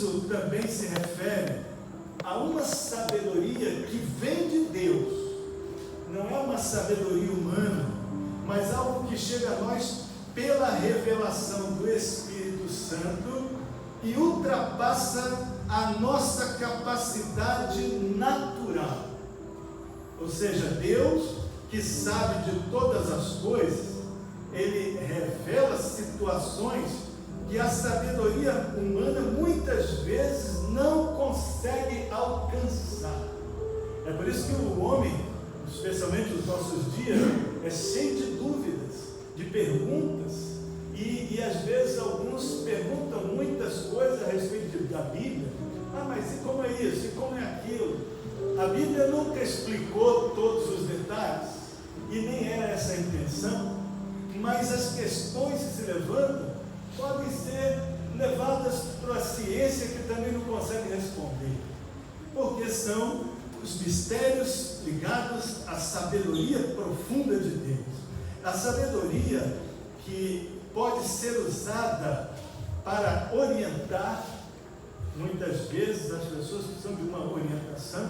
isso também se refere a uma sabedoria que vem de Deus. Não é uma sabedoria humana, mas algo que chega a nós pela revelação do Espírito Santo e ultrapassa a nossa capacidade natural. Ou seja, Deus, que sabe de todas as coisas, Ele revela situações que a sabedoria humana muitas vezes não consegue alcançar. É por isso que o homem, especialmente nos nossos dias, é cheio de dúvidas, de perguntas, e às vezes alguns perguntam muitas coisas a respeito da Bíblia. Mas e como é isso? E como é aquilo? A Bíblia nunca explicou todos os detalhes, e nem era essa a intenção, mas as questões que se levantam podem ser levadas para a ciência, que também não consegue responder, porque são os mistérios ligados à sabedoria profunda de Deus. A sabedoria que pode ser usada para orientar, muitas vezes as pessoas precisam de uma orientação,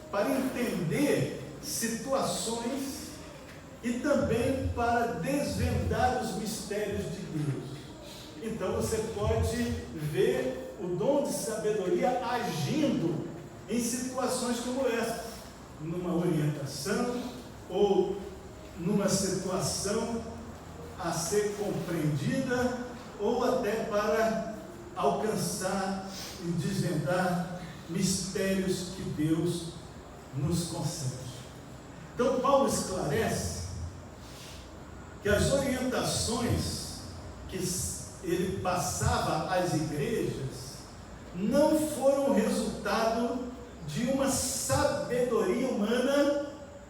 para entender situações e também para desvendar os mistérios de Deus. Então você pode ver o dom de sabedoria agindo em situações como essa, numa orientação ou numa situação a ser compreendida, ou até para alcançar e desvendar mistérios que Deus nos concede. Então Paulo esclarece que as orientações que ele passava às igrejas não foram resultado de uma sabedoria humana,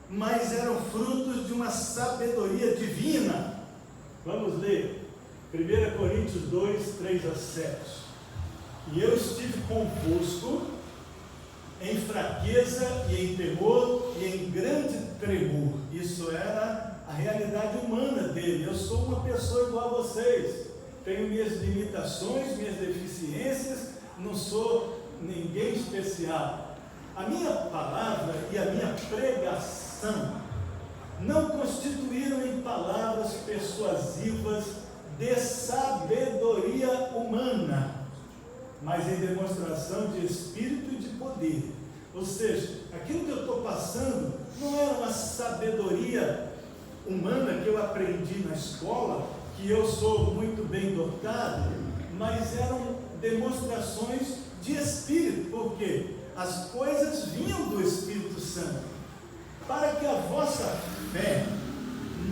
mas eram frutos de uma sabedoria divina. Vamos ler 1 Coríntios 2, 3 a 7. E eu estive convosco em fraqueza e em temor e em grande tremor. Isso era a realidade humana dele. Eu sou uma pessoa igual a vocês, tenho minhas limitações, minhas deficiências, não sou ninguém especial. A minha palavra e a minha pregação não constituíram em palavras persuasivas de sabedoria humana, mas em demonstração de espírito e de poder. Ou seja, aquilo que eu estou passando não era uma sabedoria humana que eu aprendi na escola, que eu sou muito bem dotado, mas eram demonstrações de espírito, porque as coisas vinham do Espírito Santo, para que a vossa fé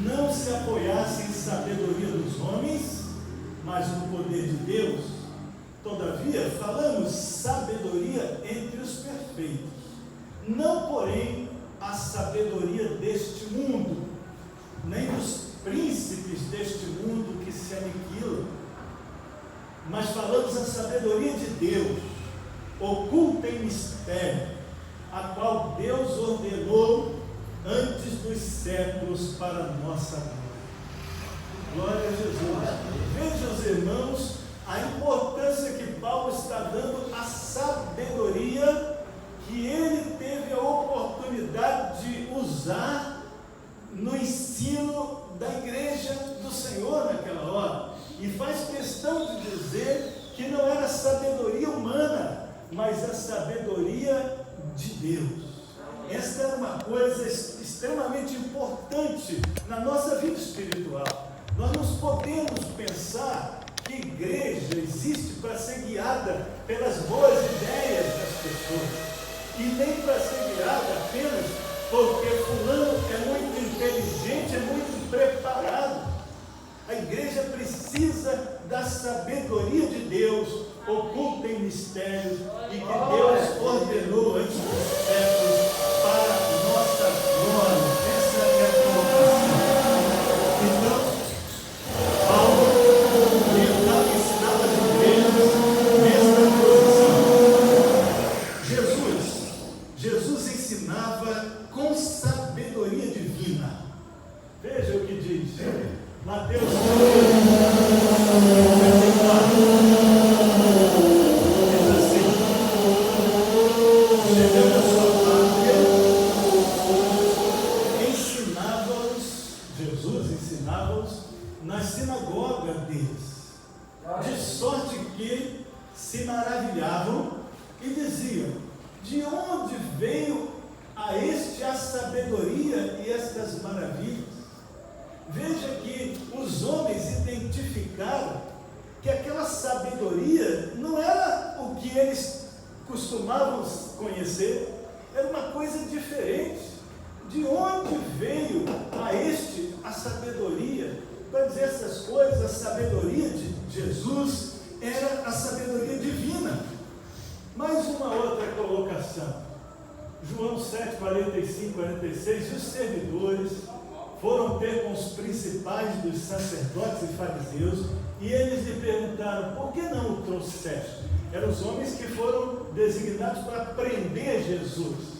não se apoiasse em sabedoria dos homens, mas no poder de Deus. Todavia, falamos sabedoria entre os perfeitos, não porém a sabedoria deste mundo, nem dos príncipes deste mundo que se aniquilam, mas falamos a sabedoria de Deus, oculta em mistério, a qual Deus ordenou antes dos séculos para a nossa glória. Glória a Jesus. Veja, os irmãos, a importância que Paulo está dando à sabedoria que ele teve a oportunidade de usar no ensino da igreja do Senhor naquela hora, e faz questão de dizer que não era sabedoria humana, mas a sabedoria de Deus. Esta era uma coisa extremamente importante na nossa vida espiritual. Nós não podemos pensar que igreja existe para ser guiada pelas boas ideias das pessoas, e nem para ser guiada apenas porque fulano é muito inteligente, é muito preparado. A igreja precisa da sabedoria de Deus, oculta em mistérios, e que Deus ordenou antes dos séculos para a nossa glória. Essa é a colocação. Então, Paulo ensinava as igrejas nesta posição. Jesus ensinava com sabedoria divina. Veja o que diz Mateus 2, diz se maravilhavam e diziam: de onde veio a este a sabedoria e estas maravilhas? Veja que os homens identificaram que aquela sabedoria não era o que eles costumavam conhecer, era uma coisa diferente. De onde veio a este a sabedoria? Para dizer essas coisas, a sabedoria de Jesus era a sabedoria divina. Mais uma outra colocação. João 7, 45, 46, e os servidores foram ter com os principais dos sacerdotes e fariseus, e eles lhe perguntaram: por que não o trouxeste? Eram os homens que foram designados para prender Jesus.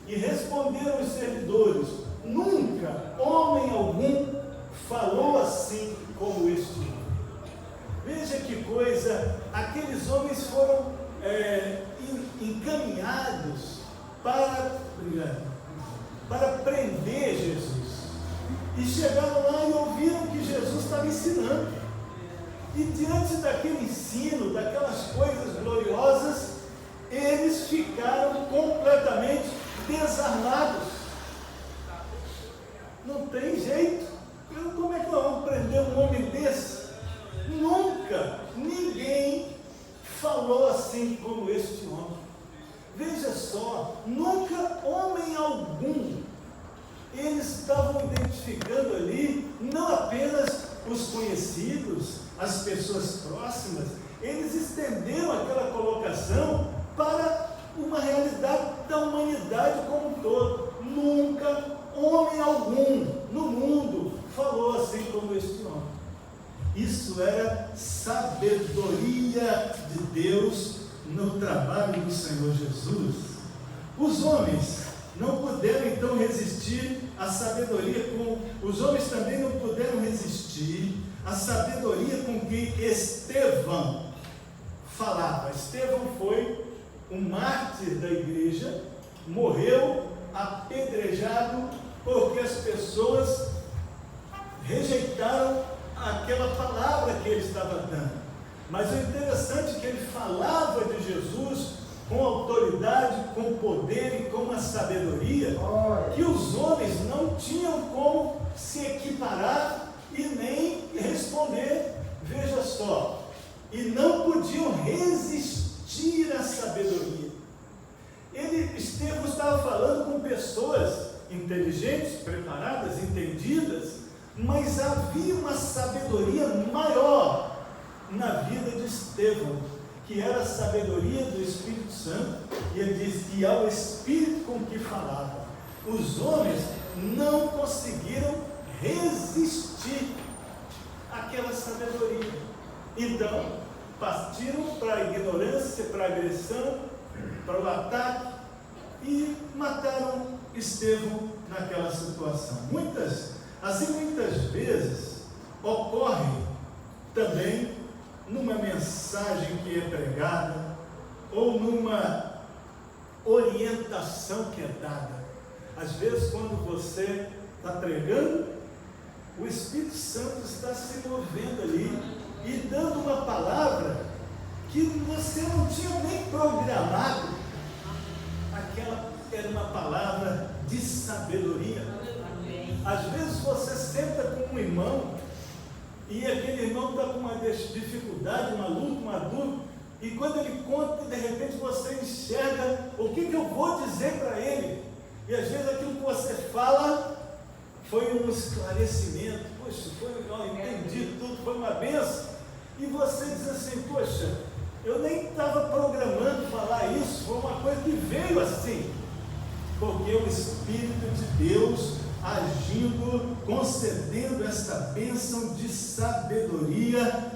E responderam os servidores: nunca homem algum falou assim como este homem. Veja que coisa, aqueles homens foram encaminhados para prender Jesus. E chegaram lá e ouviram que Jesus estava ensinando. E diante daquele ensino, daquelas coisas gloriosas, eles ficaram completamente desarmados. Não tem jeito. Como é que nós vamos prender um homem desse? Nunca ninguém falou assim como este homem. Veja só, nunca homem algum. Eles estavam identificando ali não apenas os conhecidos, as pessoas próximas, eles estenderam aquela colocação para uma realidade da humanidade como um todo. Nunca homem algum no mundo falou assim como este homem. Isso era sabedoria de Deus no trabalho do Senhor Jesus. Os homens não puderam então resistir à sabedoria os homens também não puderam resistir à sabedoria com que Estevão falava. Estevão foi um mártir da igreja, morreu apedrejado porque as pessoas rejeitaram aquela palavra que ele estava dando. Mas o interessante é que ele falava de Jesus com autoridade, com poder e com uma sabedoria que os homens não tinham como se equiparar e nem responder. Veja só, e não podiam resistir à sabedoria. Estevão estava falando com pessoas inteligentes, preparadas, entendidas, mas havia uma sabedoria maior na vida de Estevão, que era a sabedoria do Espírito Santo. E ele diz que ao Espírito com que falava, os homens não conseguiram resistir àquela sabedoria. Então, partiram para a ignorância, para a agressão, para o ataque e mataram Estevão naquela situação. Muitas vezes ocorre também numa mensagem que é pregada ou numa orientação que é dada. Às vezes, quando você está pregando, o Espírito Santo está se movendo ali e dando uma palavra que você não tinha nem programado. Aquela era uma palavra de sabedoria. Às vezes você senta com um irmão e aquele irmão está com uma dificuldade, uma luta, uma dúvida, e quando ele conta, de repente você enxerga o que eu vou dizer para ele. E às vezes aquilo que você fala foi um esclarecimento. Poxa, entendi tudo, foi uma bênção. E você diz assim: poxa, eu nem estava programando falar isso, foi uma coisa que veio assim, porque o Espírito de Deus agindo, concedendo esta bênção de sabedoria,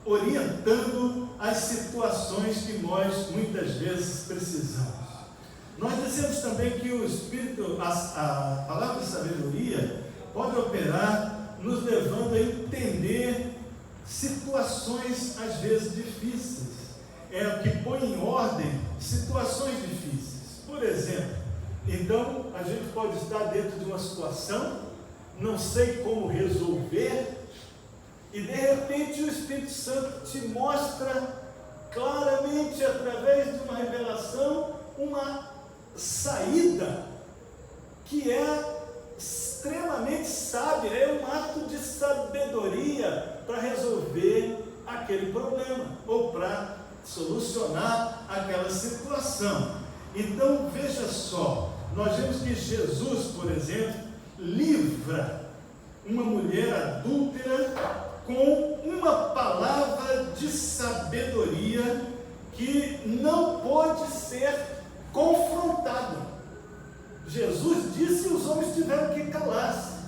orientando as situações que nós muitas vezes precisamos. Nós dizemos também que o Espírito, a palavra de sabedoria, pode operar nos levando a entender situações às vezes difíceis, que põe em ordem situações difíceis. Por exemplo, então a gente pode estar dentro de uma situação, não sei como resolver, E de repente o Espírito Santo te mostra claramente, através de uma revelação, uma saída que é extremamente sábia, é um ato de sabedoria para resolver aquele problema ou para solucionar aquela situação. Então veja só, nós vemos que Jesus, por exemplo, livra uma mulher adúltera com uma palavra de sabedoria que não pode ser confrontada. Jesus disse e os homens tiveram que calar-se.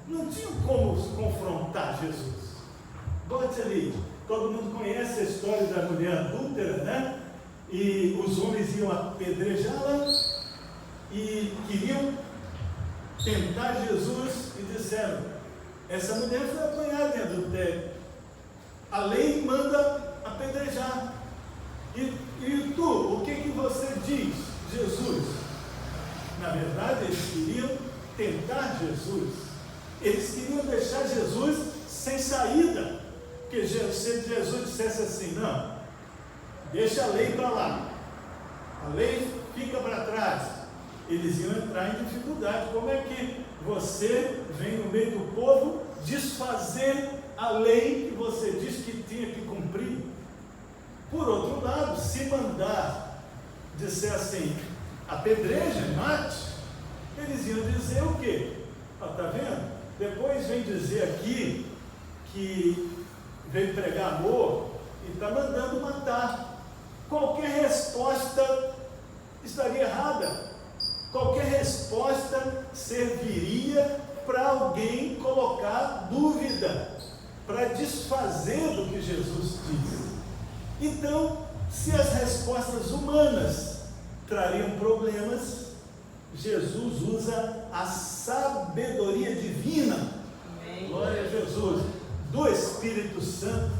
Não tinham como confrontar Jesus. Bote ali, todo mundo conhece a história da mulher adúltera, né? E os homens iam apedrejá-la e queriam tentar Jesus e disseram: essa mulher foi apanhada em adultério, a lei manda apedrejar. E tu, o que você diz, Jesus? Na verdade, eles queriam tentar Jesus, eles queriam deixar Jesus sem saída, porque se Jesus dissesse assim: não, deixa a lei para lá, a lei fica para trás, eles iam entrar em dificuldade. Como é que você vem no meio do povo desfazer a lei que você disse que tinha que cumprir? Por outro lado, se mandar dizer assim: apedreja, mate, eles iam dizer o quê? Está vendo? Depois vem dizer aqui que veio pregar amor e está mandando matar. Qualquer resposta estaria errada. Qualquer resposta serviria para alguém colocar dúvida, para desfazer do que Jesus disse. Então, se as respostas humanas trariam problemas, Jesus usa a sabedoria divina, amém, glória a Jesus, do Espírito Santo,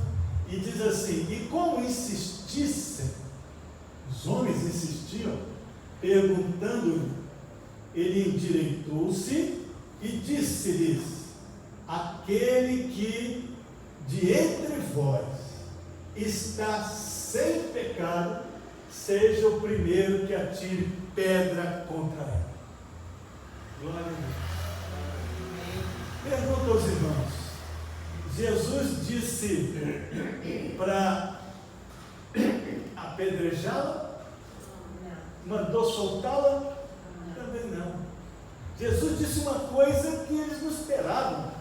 e diz assim: e como insistissem, os homens insistiam, perguntando-lhe, ele endireitou-se e disse-lhes: aquele que de entre vós está sem pecado, seja o primeiro que atire pedra contra ela. Glória a Deus. Pergunta aos irmãos: Jesus disse para apedrejá-la? Mandou soltá-la? Também não. Jesus disse uma coisa que eles não esperavam,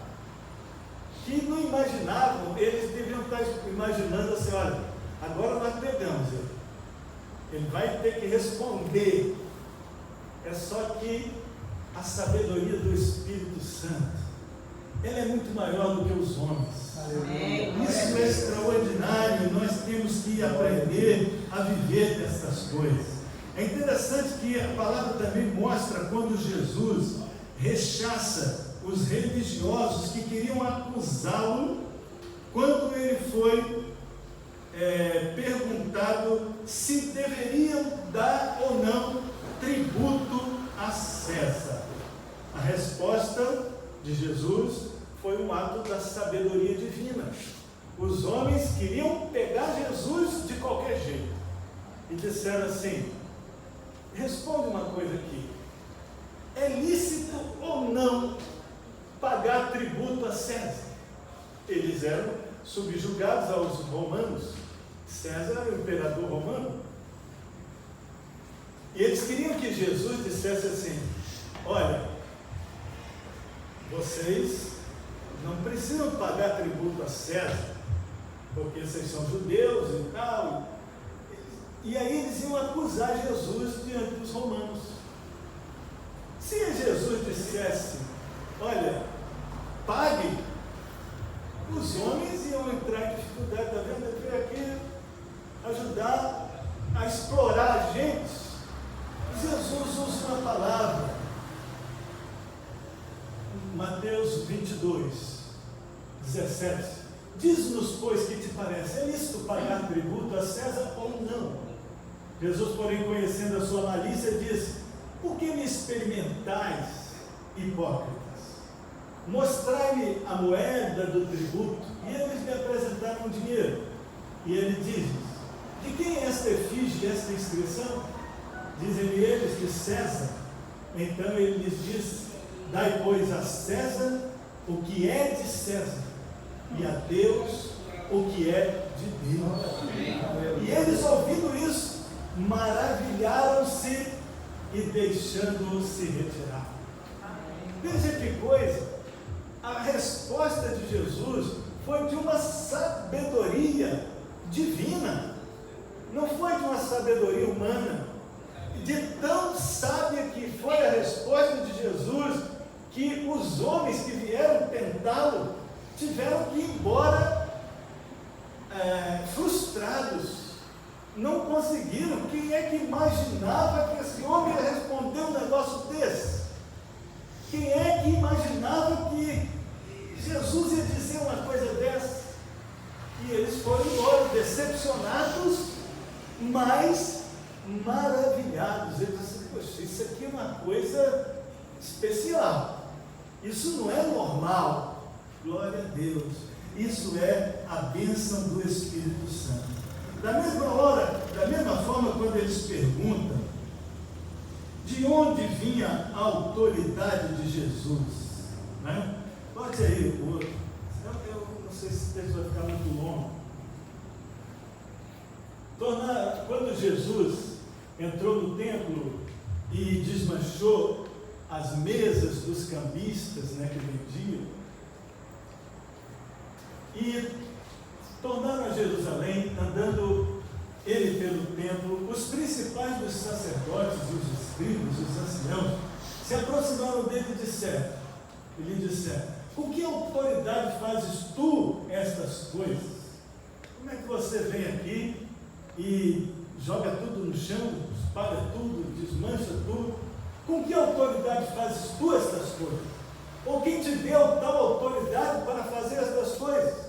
que não imaginavam. Eles deviam estar imaginando assim: olha, agora nós pegamos ele. Ele vai ter que responder. É só que a sabedoria do Espírito Santo, ela é muito maior do que os homens. Amém. Isso é extraordinário. Nós temos que aprender a viver dessas coisas. É interessante que a palavra também mostra quando Jesus rechaça os religiosos que queriam acusá-lo, quando ele foi perguntado se deveriam dar ou não tributo a César. A resposta de Jesus foi um ato da sabedoria divina. Os homens queriam pegar Jesus de qualquer jeito e disseram assim: responde uma coisa aqui, é lícito ou não pagar tributo a César? Eles eram subjugados aos romanos. César era o imperador romano. E eles queriam que Jesus dissesse assim: olha, vocês não precisam pagar tributo a César, porque vocês são judeus e tal. E aí eles iam acusar Jesus diante dos romanos. Se Jesus dissesse: olha, pague, os homens iam entrar em dificuldade. Está vendo? Ele veio aqui ajudar a explorar a gente. Jesus usa uma palavra, Mateus 22, 17: diz-nos, pois, que te parece, é lícito pagar tributo a César ou não? Jesus, porém, conhecendo a sua malícia, disse: por que me experimentais, hipócritas? mostrai-me a moeda do tributo. E eles lhe apresentaram o dinheiro. E ele diz: de quem é esta efígie, esta inscrição? Dizem-lhe eles: de César. Então ele lhes diz: dai, pois, a César o que é de César, e a Deus o que é de Deus. Amém. E eles, ouvindo isso, maravilharam-se e deixando-o se retirar. Veja que coisa, a resposta de Jesus foi de uma sabedoria divina, não foi de uma sabedoria humana. De tão sábia que foi a resposta de Jesus, que os homens que vieram tentá-lo tiveram que ir embora frustrados, não conseguiram. Quem é que imaginava que esse homem ia responder um negócio desse? Quem é que imaginava que Jesus ia dizer uma coisa dessa? E eles foram embora, decepcionados, mas maravilhados. Eles disseram: poxa, isso aqui é uma coisa especial, isso não é normal. Glória a Deus, isso é a bênção do Espírito Santo. Da mesma forma, quando eles perguntam de onde vinha a autoridade de Jesus, né? Bote aí o outro. Eu não sei se esse texto vai ficar muito longo. Quando Jesus entrou no templo e desmanchou as mesas dos cambistas, né, que vendiam, e tornaram a Jerusalém, andando ele pelo templo, os principais dos sacerdotes, os escribas, os anciãos, se aproximaram dele e lhe disseram: com que autoridade fazes tu estas coisas? Como é que você vem aqui e joga tudo no chão, espalha tudo, desmancha tudo? Com que autoridade fazes tu estas coisas? Ou quem te deu tal autoridade para fazer estas coisas?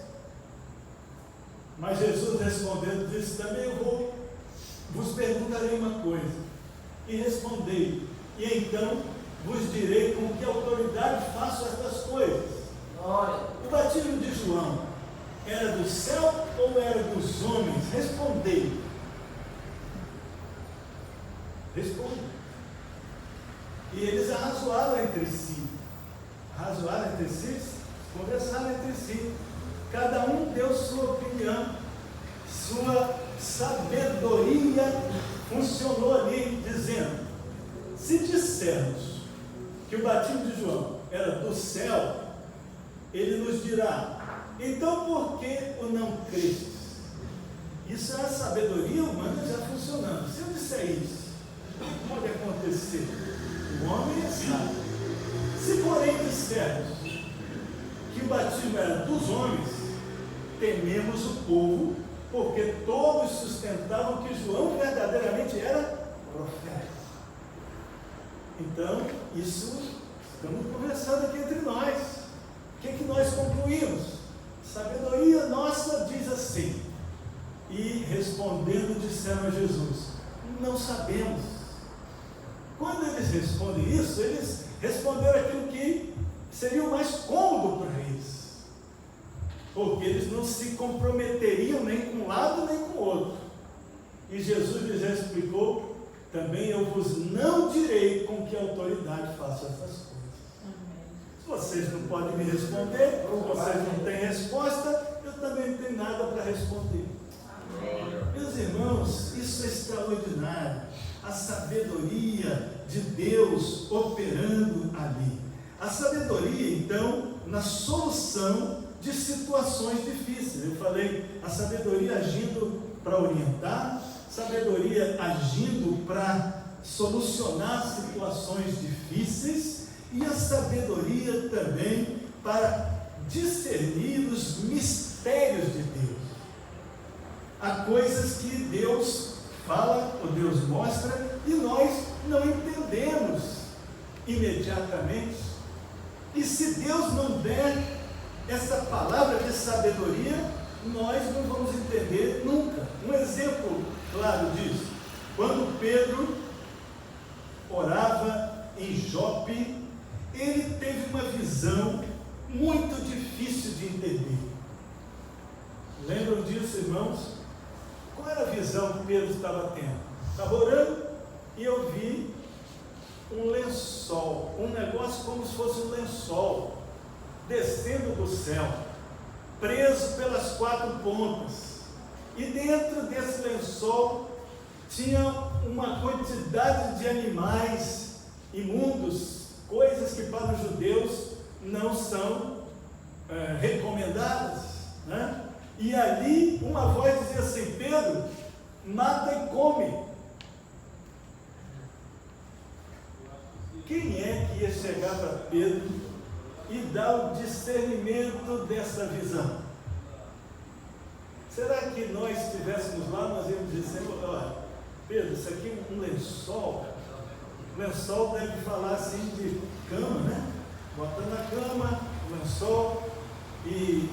Mas Jesus respondendo disse: também eu vos perguntarei uma coisa, e respondei, e então vos direi com que autoridade faço estas coisas. O batismo de João era do céu ou era dos homens? Respondei. Responde. E eles arrazoaram entre si, conversaram entre si. Cada um deu sua opinião, sua sabedoria funcionou ali, dizendo: se dissermos que o batismo de João era do céu, ele nos dirá: então por que o não crestes? Isso é a sabedoria humana já funcionando. Se eu disser isso, o que pode acontecer? O homem é sábio. Se porém dissermos que o batismo era dos homens, tememos o povo, porque todos sustentavam que João verdadeiramente era profeta. Então, isso estamos conversando aqui entre nós. O que é que nós concluímos? Sabedoria nossa diz assim. E respondendo disseram a Jesus: não sabemos. Quando eles respondem isso, eles responderam aquilo que seria o mais cômodo para eles, porque eles não se comprometeriam nem com um lado nem com o outro. E Jesus lhes explicou: também eu vos não direi com que autoridade faço essas coisas. Se vocês não podem me responder, ou vocês não têm resposta, eu também não tenho nada para responder. Meus irmãos, isso é extraordinário. A sabedoria de Deus operando ali. A sabedoria, então, na solução de situações difíceis. Eu falei, a sabedoria agindo para orientar, sabedoria agindo para solucionar situações difíceis, e a sabedoria também para discernir os mistérios de Deus. Há coisas que Deus fala, ou Deus mostra, e nós não entendemos imediatamente. E se Deus não der essa palavra de sabedoria, nós não vamos entender nunca. Um exemplo claro disso: quando Pedro orava em Jope, ele teve uma visão muito difícil de entender. Lembram disso, irmãos? Qual era a visão que Pedro estava tendo? Estava orando e eu vi um lençol, um negócio como se fosse um lençol, descendo do céu, preso pelas 4 pontas. E dentro desse lençol tinha uma quantidade de animais imundos, coisas que para os judeus não são recomendadas, né? E ali uma voz dizia assim: Pedro, mata e come. Quem é que ia chegar para Pedro e dar o discernimento dessa visão? Será que nós estivéssemos lá, nós íamos dizer: olha, Pedro, isso aqui é um lençol. Lençol deve falar assim de cama, né? Bota na cama, o lençol, e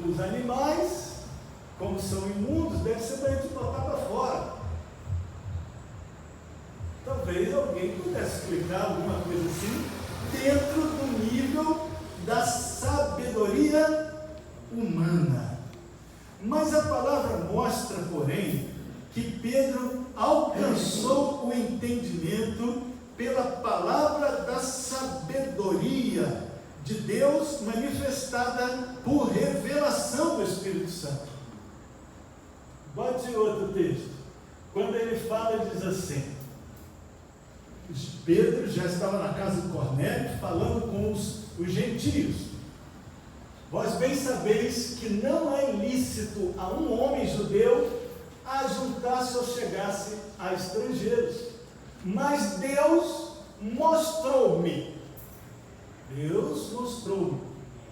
os animais, como são imundos, deve ser para a gente botar para fora. Talvez alguém pudesse explicar alguma coisa assim, dentro do nível da sabedoria humana. Mas a palavra mostra, porém, que Pedro alcançou o entendimento pela palavra da sabedoria de Deus manifestada por revelação do Espírito Santo. Bote outro texto. Quando ele fala, ele diz assim: Pedro já estava na casa de Cornélio falando com os gentios. Vós bem sabeis que não é ilícito a um homem judeu ajuntar-se ou chegar-se a estrangeiros. Mas Deus mostrou-me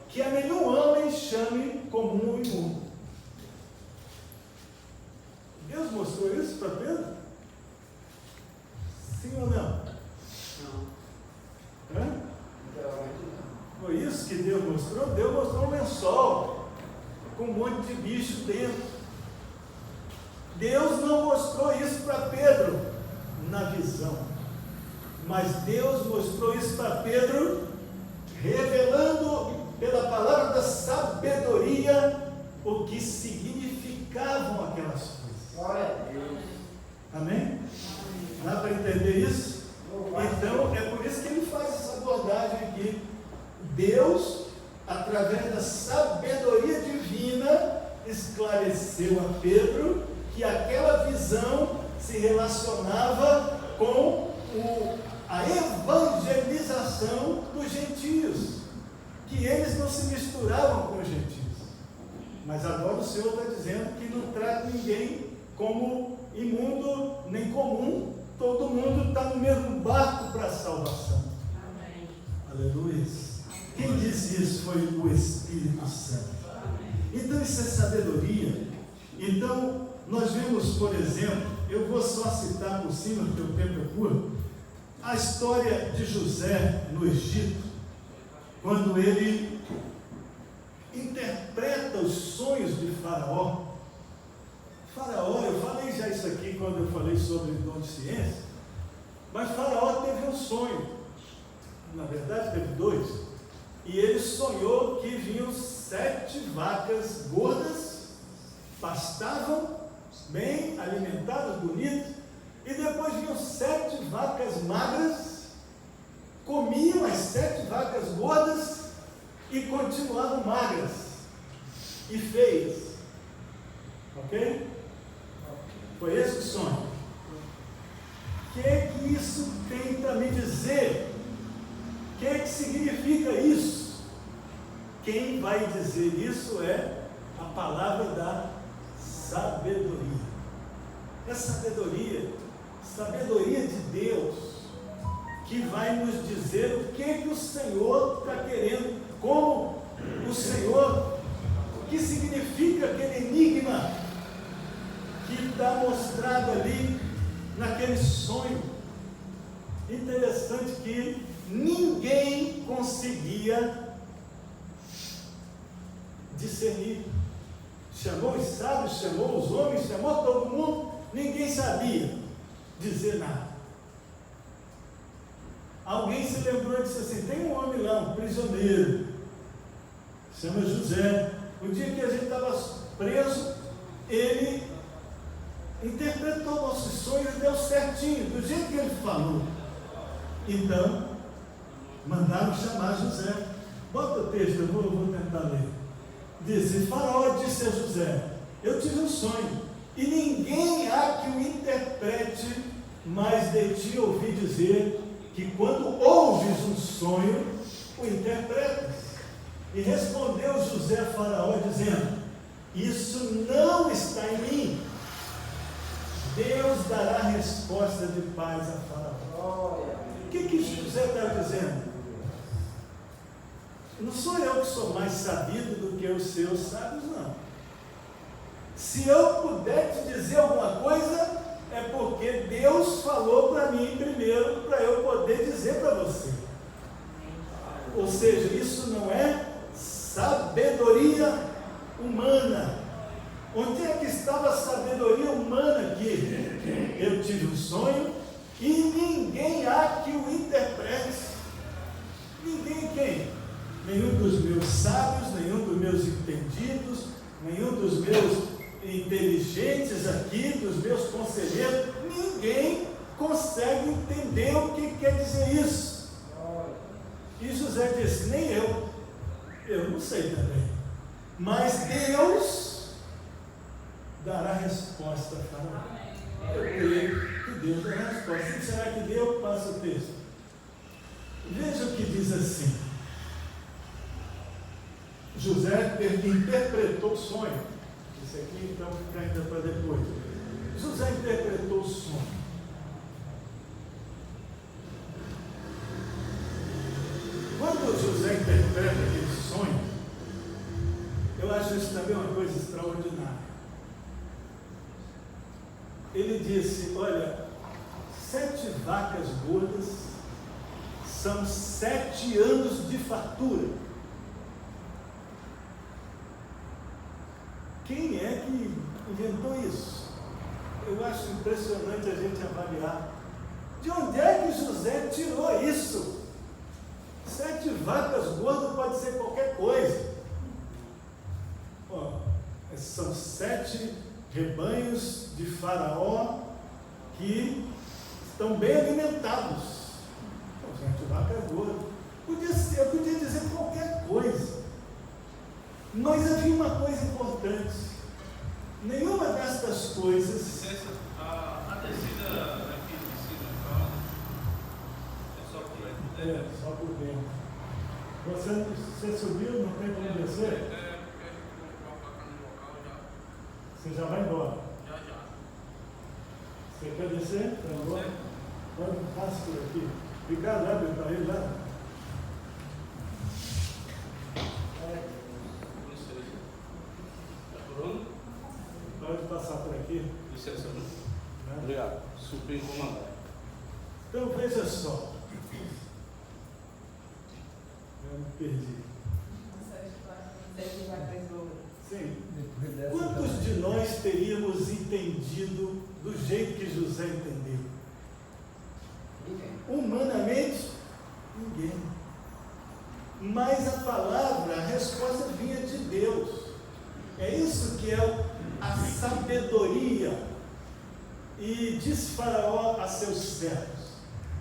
que a nenhum homem chame como um imundo. Deus mostrou isso para Pedro? Sim ou não? Não. Hã? Foi isso que Deus mostrou? Deus mostrou um lençol com um monte de bicho dentro. Deus não mostrou isso para Pedro na visão, mas Deus mostrou isso para Pedro, revelando pela palavra da sabedoria o que significavam aquelas coisas. Glória a Deus. Amém? Dá para entender isso? Então, é por isso que ele faz essa abordagem aqui. Deus, através da sabedoria divina, esclareceu a Pedro que aquela visão se relacionava com a evangelização dos gentios, que eles não se misturavam com os gentios. Mas agora o Senhor está dizendo que não trata ninguém como imundo nem comum. Todo mundo está no mesmo barco para a salvação. Amém. Aleluia. Quem disse isso foi o Espírito Santo. Então isso é sabedoria. Então nós vemos, por exemplo, eu vou só citar por cima, porque o tempo é curto, a história de José no Egito, quando ele interpreta os sonhos de Faraó. Faraó, eu falei já isso aqui quando eu falei sobre o dom de ciência, mas Faraó teve um sonho, na verdade teve 2, e ele sonhou que vinham 7 vacas gordas, pastavam bem alimentadas, bonitas, e depois vinham 7 vacas magras, comiam as 7 vacas gordas e continuavam magras e feias. Ok? Foi esse o sonho. O que isso tem para me dizer? O que significa isso? Quem vai dizer isso é a palavra da sabedoria. É sabedoria de Deus, que vai nos dizer o que o Senhor está querendo, como o Senhor, o que significa aquele enigma que está mostrado ali naquele sonho. Interessante que ninguém conseguia discernir. Chamou os sábios, chamou os homens, chamou todo mundo, ninguém sabia dizer nada. Alguém se lembrou e disse assim: tem um homem lá, um prisioneiro, chama José. O dia que a gente estava preso, ele interpretou nossos sonhos e deu certinho, do jeito que ele falou. Então, mandaram chamar José. Bota o texto, eu vou tentar ler. Diz: e Faraó disse a José: eu tive um sonho, e ninguém há que o interprete, mas de ti ouvi dizer que quando ouves um sonho, o interpretas. E respondeu José a Faraó, dizendo: isso não está em mim. Deus dará resposta de paz a Faraó. O que José está dizendo? Não sou eu que sou mais sabido do que os seus sábios, não. Se eu puder te dizer alguma coisa, é porque Deus falou para mim primeiro, para eu poder dizer para você. Ou seja, isso não é sabedoria humana. Onde é que estava a sabedoria humana aqui? Eu tive um sonho e ninguém há que o interprete. Ninguém quem? Nenhum dos meus sábios, nenhum dos meus entendidos, nenhum dos meus inteligentes aqui, dos meus conselheiros, ninguém consegue entender o que quer dizer isso. E José disse: nem eu não sei também, mas Deus dará resposta a Faraó. Eu creio que Deus dará resposta. E será que Deus passa o texto? Veja o que diz assim: José interpretou o sonho. Isso aqui então fica ainda para depois. José interpretou o sonho. Quando José interpreta aquele sonho, eu acho isso também uma coisa extraordinária. Ele disse: olha, 7 vacas gordas são 7 anos de fartura. Quem é que inventou isso? Eu acho impressionante a gente avaliar. De onde é que José tirou isso? 7 vacas gordas pode ser qualquer coisa. Ó, são 7 rebanhos de Faraó que estão bem alimentados. Então, 7 vacas gordas. Eu podia dizer qualquer coisa. Mas havia uma coisa importante. Nenhuma destas coisas. Licença, a descida aqui de cima é só por aí. É, só por dentro. Você subiu, não tem como descer? Você já vai embora. Já. Você quer descer? Vai embora? Pode passar por aqui. Fica lá, meu pai, lá. Pode passar por aqui. Licença, Né? obrigado. Subi comandante. Então veja só. Eu me perdi. Sim. Quantos de nós teríamos entendido do jeito que José entendeu? Humanamente, ninguém. Mas a palavra, a resposta vinha de Deus. É isso que é a sabedoria. E disse Faraó a seus servos: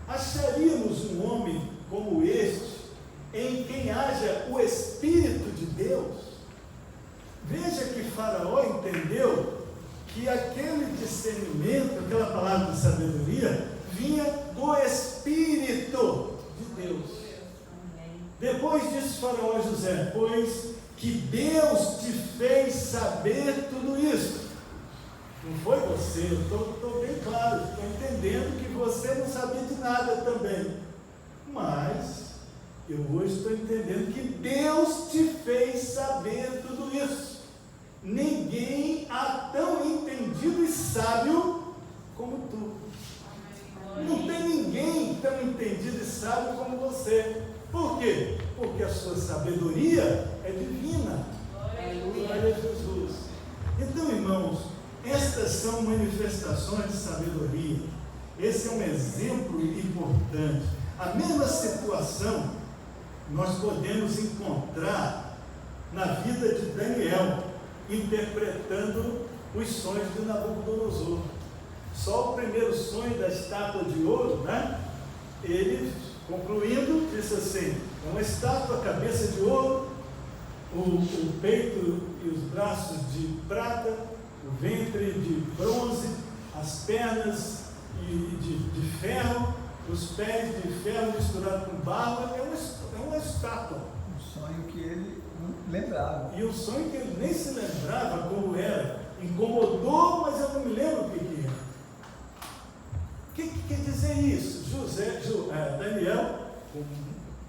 acharíamos um homem como este, em quem haja o Espírito de Deus? Veja que Faraó entendeu que aquele discernimento, aquela palavra de sabedoria, vinha do Espírito de Deus. Depois disse Faraó a José: pois que Deus te fez saber tudo isso. Não foi você, eu estou bem claro, estou entendendo que você não sabia de nada também. Mas eu hoje estou entendendo que Deus te fez saber tudo isso. Ninguém há tão entendido e sábio como tu. Não tem ninguém tão entendido e sábio como você. Por quê? Porque a sua sabedoria é divina. Glória a Jesus. Então, irmãos, estas são manifestações de sabedoria. Esse é um exemplo importante. A mesma situação nós podemos encontrar na vida de Daniel, interpretando os sonhos de Nabucodonosor. Só o primeiro sonho da estátua de ouro, né? Ele, concluindo, disse assim: é uma estátua, cabeça de ouro, o peito e os braços de prata, o ventre de bronze, as pernas de ferro, os pés de ferro misturado com barro. É uma estátua. Um sonho que ele não lembrava. E um sonho que ele nem se lembrava como era. Incomodou, mas eu não me lembro o que era. O que quer dizer isso? Daniel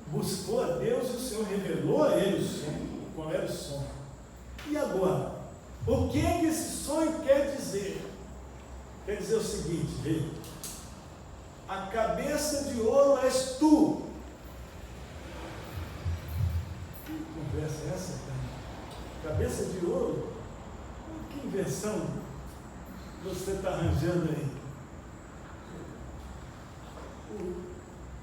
buscou a Deus e o Senhor revelou a ele o sonho. Qual era o sonho? E agora? O que esse sonho quer dizer? Quer dizer o seguinte, veja. A cabeça de ouro és tu. Que conversa é essa, cara? Cabeça de ouro? Que invenção você está arranjando aí?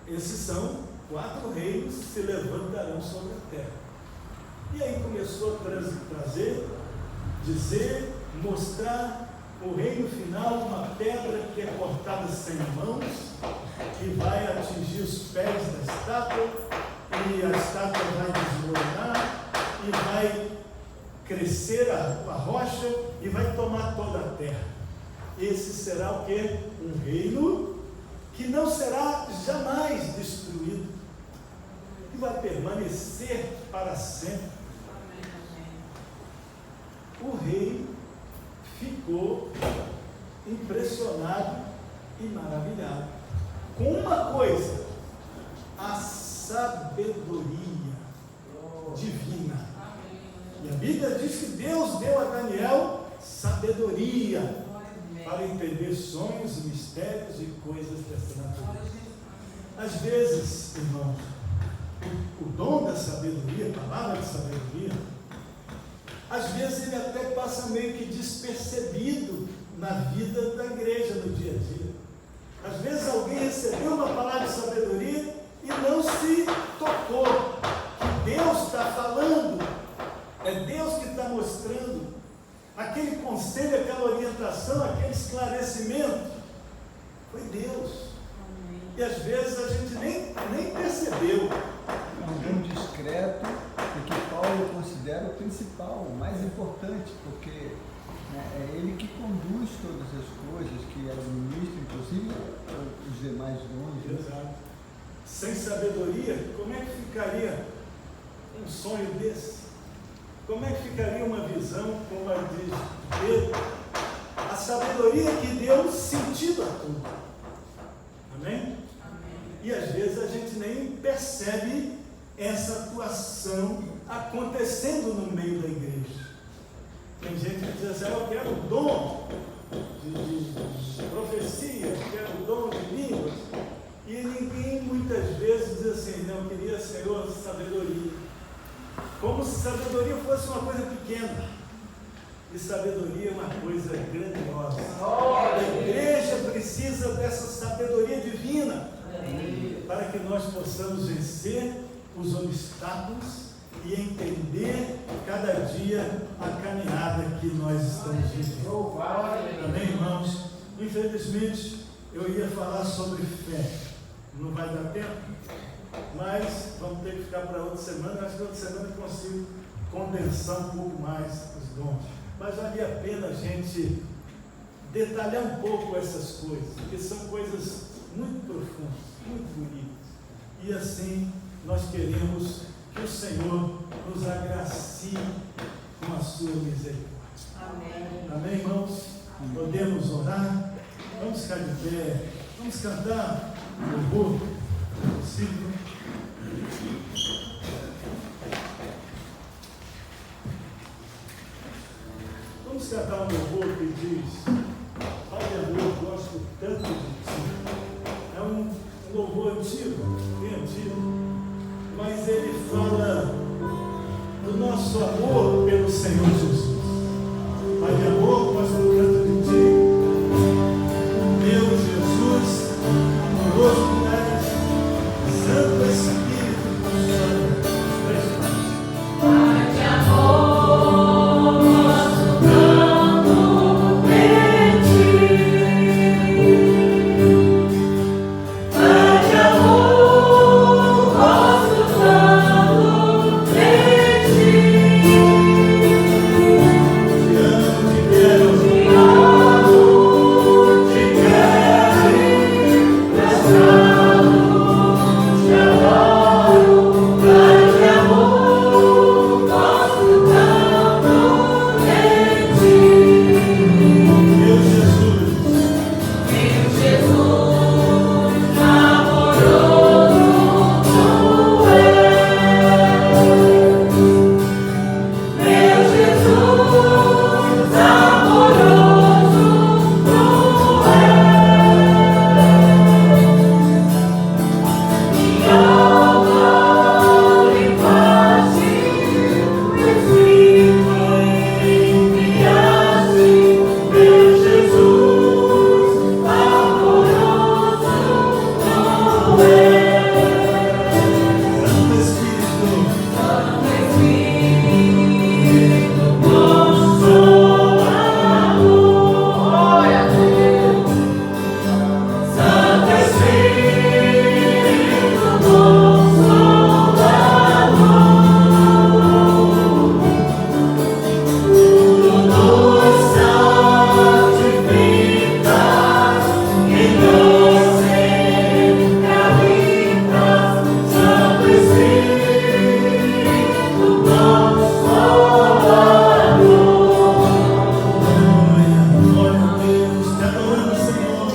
Esses são 4 reinos que se levantarão sobre a terra. E aí começou a trazer, dizer, mostrar o reino final, uma pedra que é cortada sem mãos, que vai atingir os pés da estátua, e a estátua vai desmoronar, e vai crescer a rocha, e vai tomar toda a terra. Esse será o quê? Um reino que não será jamais destruído, que vai permanecer para sempre. O rei ficou impressionado e maravilhado com uma coisa: a sabedoria divina. E a Bíblia diz que Deus deu a Daniel sabedoria para entender sonhos, mistérios e coisas dessa natureza. Às vezes, irmãos, o dom da sabedoria, a palavra de sabedoria, às vezes ele até passa meio que despercebido na vida da igreja, no dia a dia. Às vezes alguém recebeu uma palavra de sabedoria e não se tocou que Deus está falando, é Deus que está mostrando. Aquele conselho, aquela orientação, aquele esclarecimento, foi Deus. E às vezes a gente nem percebeu. É um dom discreto e que Paulo considera o principal, o mais importante, porque é ele que conduz todas as coisas, que administra, inclusive, os demais dons. Né? Exato. Sem sabedoria, como é que ficaria um sonho desse? Como é que ficaria uma visão como a de Pedro? A sabedoria que deu sentido a tudo. Amém? Amém? E às vezes a gente nem percebe essa atuação acontecendo no meio da igreja. Tem gente que diz assim: eu quero o dom de profecia, eu quero o dom de línguas. E ninguém muitas vezes diz assim: não, eu queria, Senhor, sabedoria. Como se sabedoria fosse uma coisa pequena. E sabedoria é uma coisa grandiosa. A igreja precisa dessa sabedoria divina para que nós possamos vencer os obstáculos e entender cada dia a caminhada que nós estamos vivendo. Amém, irmãos? Infelizmente, eu ia falar sobre fé. Não vai dar tempo? Mas vamos ter que ficar para outra semana. Acho que outra semana eu consigo condensar um pouco mais os dons. Mas valia a pena a gente detalhar um pouco essas coisas, porque são coisas muito profundas, muito bonitas. E assim nós queremos que o Senhor nos agracie com a sua misericórdia. Amém. Amém, irmãos? Podemos orar? Vamos ficar de pé. Vamos cantar o louvor possível. Vamos cantar um louvor que diz: Pai de amor, gosto tanto de ti. É um louvor antigo, bem antigo, mas ele fala do nosso amor pelo Senhor Jesus. Pai de amor.